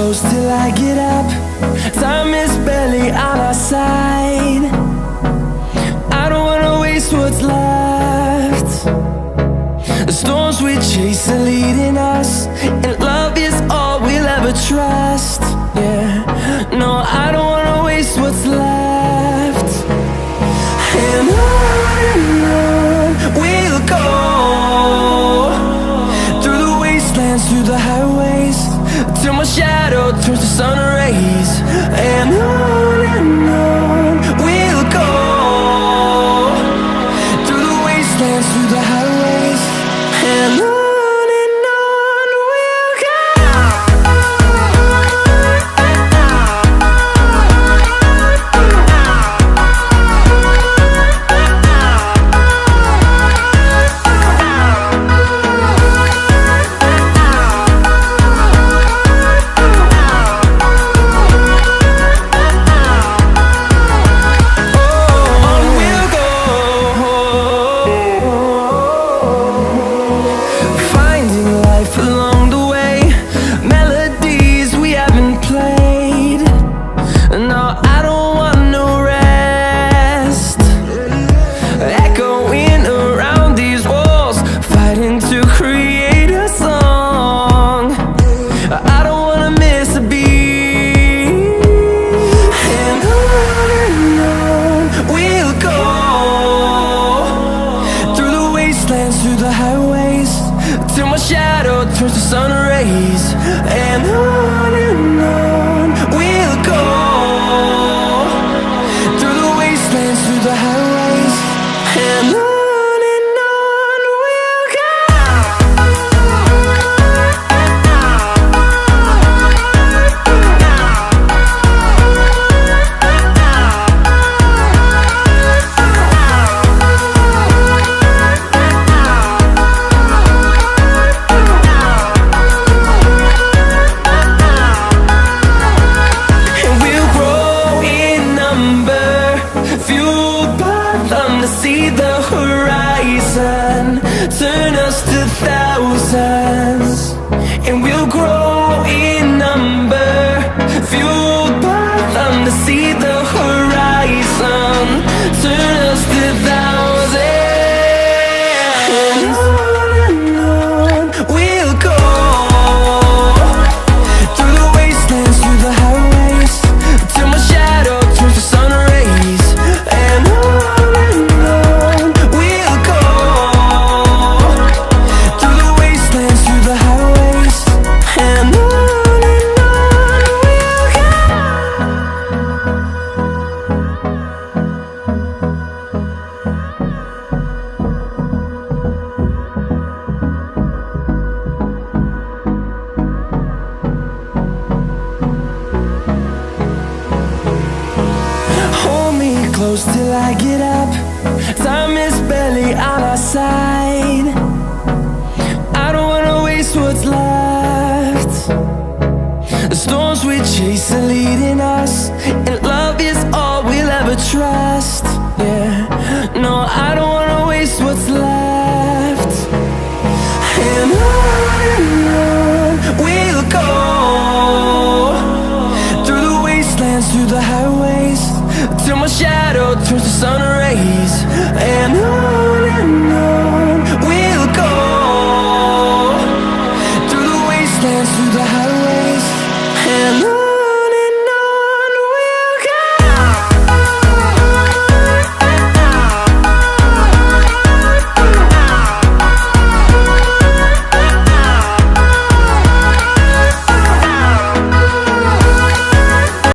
close till I get up. Time is barely on our side. I don't wanna waste what's left. The storms we chase are leading us, and love is all we'll ever trust. Yeah, no, I don't wanna waste what's left. And on we'll go, through the wastelands, through the highways, till my shadow turns to sun rays. And on we'll go, through the wastelands, through the highways, and on we'll go. Through the highways, till my shadow turns to sun rays. And on we'll go, through the wastelands, through the highways, and on we'll go. See the horizon turn us to thousands, and we'll grow in number, fueled by them. To see the horizon turn us to thousands, and on we'll go, through the wastelands, through the highways, till my shadow turns to sun rays. And close till I get up. Time is barely on our side. I don't wanna waste what's left. The storms we chase are leading us, and love is all we'll ever trust. Yeah, no, I don't wanna waste what's left. And on we'll go, through the wastelands, through the highways, till my shadow turns to sun rays. And on we'll go, through the wastelands, through the highways.